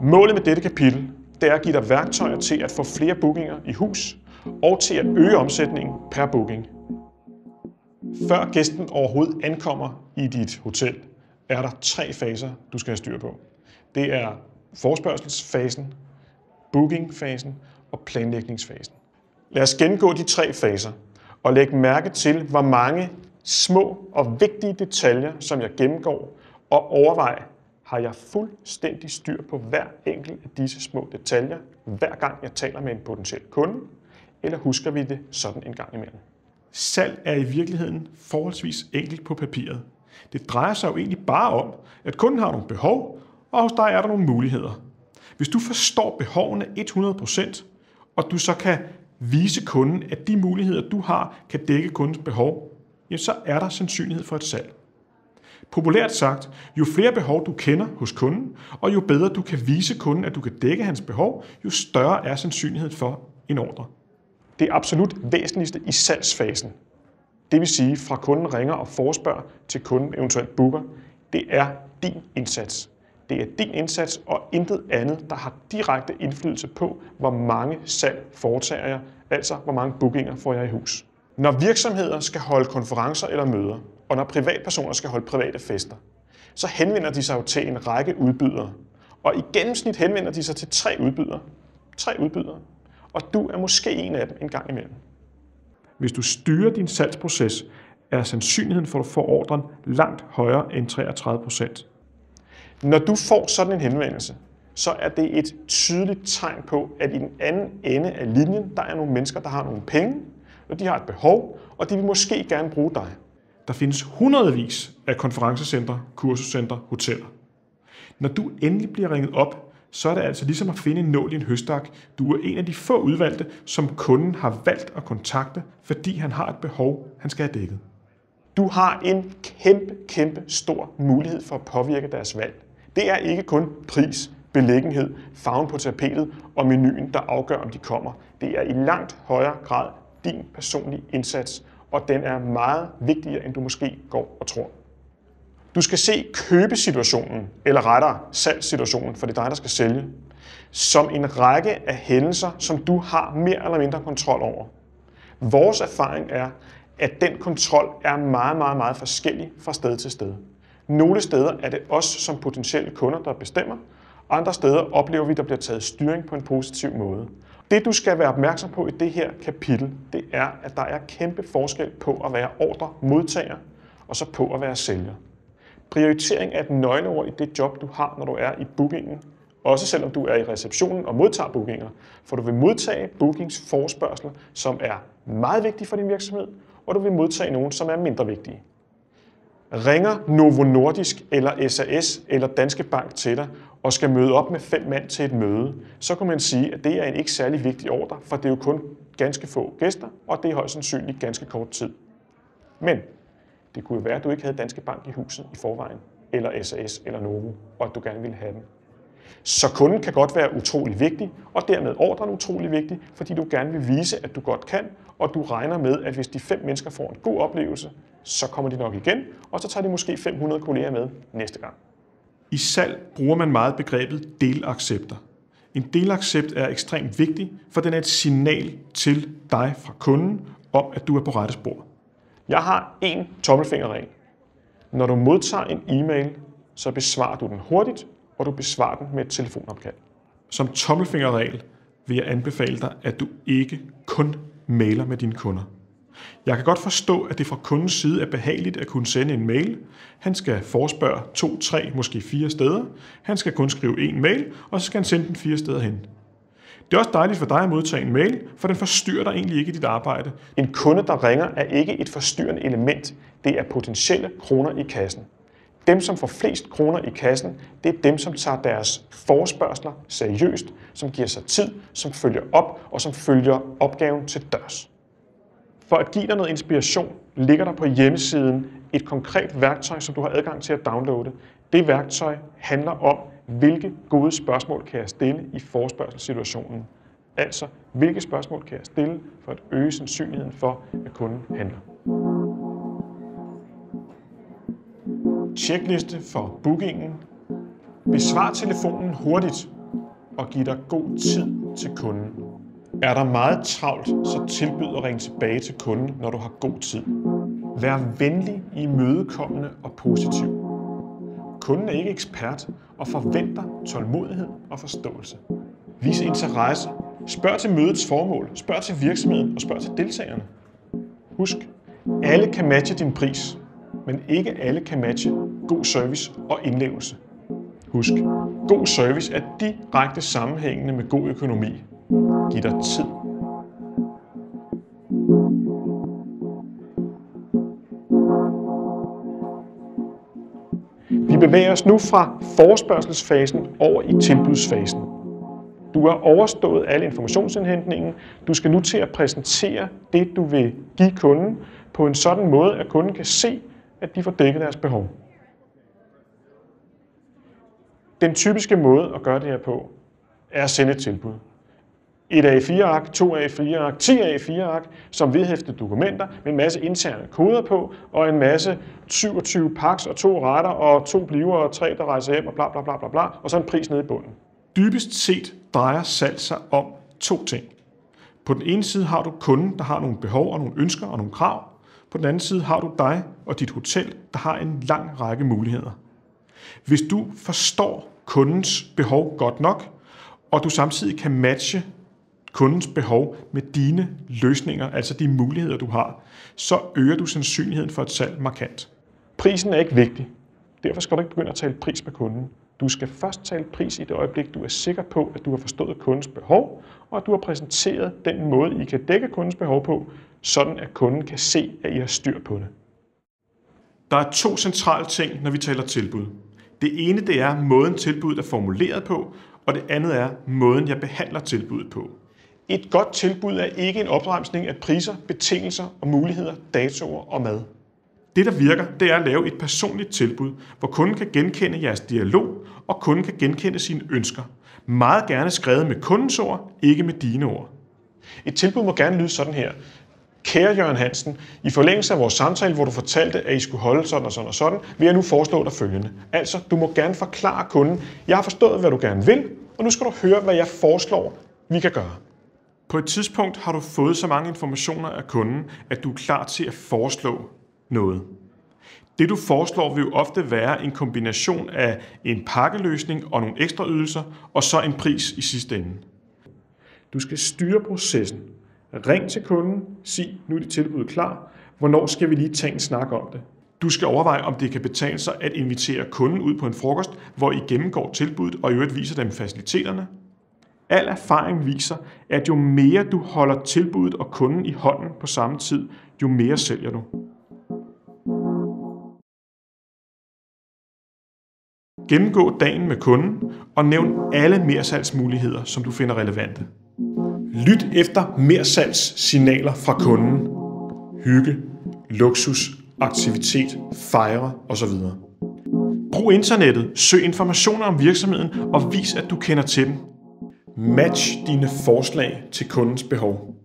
Målet med dette kapitel, det er at give dig værktøjer til at få flere bookinger i hus og til at øge omsætningen per booking. Før gæsten overhovedet ankommer i dit hotel, er der 3 faser, du skal have styr på. Det er forespørgselsfasen, bookingfasen og planlægningsfasen. Lad os gennemgå de 3 faser og lægge mærke til, hvor mange små og vigtige detaljer, som jeg gennemgår, og overvej, har jeg fuldstændig styr på hver enkelt af disse små detaljer, hver gang jeg taler med en potentiel kunde, eller husker vi det sådan en gang imellem? Salg er i virkeligheden forholdsvis enkelt på papiret. Det drejer sig jo egentlig bare om, at kunden har nogle behov, og hos dig er der nogle muligheder. Hvis du forstår behovene 100%, og du så kan vise kunden, at de muligheder, du har, kan dække kundens behov, så er der sandsynlighed for et salg. Populært sagt, jo flere behov du kender hos kunden, og jo bedre du kan vise kunden, at du kan dække hans behov, jo større er sandsynligheden for en ordre. Det absolut væsentligste i salgsfasen, det vil sige fra kunden ringer og forespørger til kunden eventuelt booker, det er din indsats. Det er din indsats og intet andet, der har direkte indflydelse på, hvor mange salg foretager jeg, altså hvor mange bookinger får jeg i hus. Når virksomheder skal holde konferencer eller møder, og når privatpersoner skal holde private fester, så henvender de sig jo til en række udbydere. Og i gennemsnit henvender de sig til 3 udbydere. 3 udbydere. Og du er måske en af dem en gang imellem. Hvis du styrer din salgsproces, er sandsynligheden for at få ordren langt højere end 33%. Når du får sådan en henvendelse, så er det et tydeligt tegn på, at i den anden ende af linjen, der er nogle mennesker, der har nogle penge, og de har et behov, og de vil måske gerne bruge dig. Der findes hundredvis af konferencecentre, kursuscentre, hoteller. Når du endelig bliver ringet op, så er det altså ligesom at finde en nål i en høstak. Du er en af de få udvalgte, som kunden har valgt at kontakte, fordi han har et behov, han skal have dækket. Du har en kæmpe stor mulighed for at påvirke deres valg. Det er ikke kun pris, beliggenhed, farven på tapetet og menuen, der afgør, om de kommer. Det er i langt højere grad din personlige indsats, og den er meget vigtigere, end du måske går og tror. Du skal se købesituationen, eller rettere salgssituationen, for det er dig, der skal sælge, som en række af hændelser, som du har mere eller mindre kontrol over. Vores erfaring er, at den kontrol er meget forskellig fra sted til sted. Nogle steder er det os som potentielle kunder, der bestemmer. Andre steder oplever vi, at der bliver taget styring på en positiv måde. Det, du skal være opmærksom på i det her kapitel, det er, at der er kæmpe forskel på at være ordremodtager og så på at være sælger. Prioritering er et nøgleord i det job, du har, når du er i bookingen. Også selvom du er i receptionen og modtager bookinger. For du vil modtage bookingsforespørgsler, som er meget vigtige for din virksomhed, og du vil modtage nogle, som er mindre vigtige. Ringer Novo Nordisk eller SAS eller Danske Bank til dig og skal møde op med 5 mand til et møde, så kan man sige, at det er en ikke særlig vigtig ordre, for det er jo kun ganske få gæster, og det er højst sandsynligt ganske kort tid. Men det kunne jo være, at du ikke havde Danske Bank i huset i forvejen, eller SAS eller Novo, og at du gerne ville have den. Så kunden kan godt være utrolig vigtig, og dermed ordren utrolig vigtig, fordi du gerne vil vise, at du godt kan, og du regner med, at hvis de 5 mennesker får en god oplevelse, så kommer de nok igen, og så tager de måske 500 kolleger med næste gang. I salg bruger man meget begrebet delaccepter. En delaccept er ekstremt vigtig, for den er et signal til dig fra kunden om, at du er på rette spor. Jeg har en tommelfingerregel. Når du modtager en e-mail, så besvarer du den hurtigt, og du besvarer den med et telefonopkald. Som tommelfingerregel vil jeg anbefale dig, at du ikke kun mailer med dine kunder. Jeg kan godt forstå, at det fra kundens side er behageligt at kunne sende en mail. Han skal forespørge 2, 3, måske 4 steder. Han skal kun skrive en mail, og så skal han sende den 4 steder hen. Det er også dejligt for dig at modtage en mail, for den forstyrrer dig egentlig ikke i dit arbejde. En kunde, der ringer, er ikke et forstyrrende element. Det er potentielle kroner i kassen. Dem, som får flest kroner i kassen, det er dem, som tager deres forespørgsler seriøst, som giver sig tid, som følger op og som følger opgaven til dørs. For at give dig noget inspiration, ligger der på hjemmesiden et konkret værktøj, som du har adgang til at downloade. Det værktøj handler om, hvilke gode spørgsmål kan jeg stille i forespørgselssituationen. Altså, hvilke spørgsmål kan jeg stille for at øge sandsynligheden for, at kunden handler. Tjekliste for bookingen. Besvar telefonen hurtigt. og giv dig god tid til kunden. Er der meget travlt, så tilbyd at ringe tilbage til kunden, når du har god tid. Vær venlig, imødekommende og positiv. Kunden er ikke ekspert og forventer tålmodighed og forståelse. Vis interesse. Spørg til mødets formål, spørg til virksomheden og spørg til deltagerne. Husk, alle kan matche din pris, men ikke alle kan matche god service og indlevelse. Husk, god service er direkte sammenhængende med god økonomi. Giv dig tid. Vi bevæger os nu fra forespørgselsfasen over i tilbudsfasen. Du har overstået alle informationsindhentningen. Du skal nu til at præsentere det, du vil give kunden på en sådan måde, at kunden kan se, at de får dækket deres behov. Den typiske måde at gøre det her på, er at sende et tilbud. Et A4-ark, 2 A4-ark, 10 A4-ark, som vedhæftede dokumenter med en masse interne koder på, og en masse 27 paks og 2 retter og 2 bliver og 3, der rejser hjem og bla bla bla bla bla, og så en pris nede i bunden. Dybest set drejer salg sig om 2 ting. På den ene side har du kunden, der har nogle behov og nogle ønsker og nogle krav. På den anden side har du dig og dit hotel, der har en lang række muligheder. Hvis du forstår kundens behov godt nok, og du samtidig kan matche kundens behov med dine løsninger, altså de muligheder, du har, så øger du sandsynligheden for et salg markant. Prisen er ikke vigtig. Derfor skal du ikke begynde at tale pris med kunden. Du skal først tale pris i det øjeblik, du er sikker på, at du har forstået kundens behov, og at du har præsenteret den måde, I kan dække kundens behov på, sådan at kunden kan se, at I har styr på det. Der er 2 centrale ting, når vi taler tilbud. Det ene det er måden tilbuddet er formuleret på, og det andet er måden, jeg behandler tilbuddet på. Et godt tilbud er ikke en opremsning af priser, betingelser og muligheder, datoer og mad. Det, der virker, det er at lave et personligt tilbud, hvor kunden kan genkende jeres dialog, og kunden kan genkende sine ønsker. Meget gerne skrevet med kundens ord, ikke med dine ord. Et tilbud må gerne lyde sådan her. Kære Jørgen Hansen, i forlængelse af vores samtale, hvor du fortalte, at I skulle holde sådan og sådan og sådan, vil jeg nu foreslå dig følgende. Altså, du må gerne forklare kunden, jeg har forstået, hvad du gerne vil, og nu skal du høre, hvad jeg foreslår, vi kan gøre. På et tidspunkt har du fået så mange informationer af kunden, at du er klar til at foreslå noget. Det du foreslår vil jo ofte være en kombination af en pakkeløsning og nogle ekstra ydelser, og så en pris i sidste ende. Du skal styre processen. Ring til kunden, sig, nu er dit tilbud klar. Hvornår skal vi lige tage en snak om det? Du skal overveje, om det kan betale sig at invitere kunden ud på en frokost, hvor I gennemgår tilbuddet og i øvrigt viser dem faciliteterne. Al erfaring viser, at jo mere du holder tilbuddet og kunden i hånden på samme tid, jo mere sælger du. Gennemgå dagen med kunden og nævn alle mersalgsmuligheder, som du finder relevante. Lyt efter mersalgssignaler fra kunden. Hygge, luksus, aktivitet, fejre osv. Brug internettet, søg informationer om virksomheden og vis, at du kender til dem. Match dine forslag til kundens behov.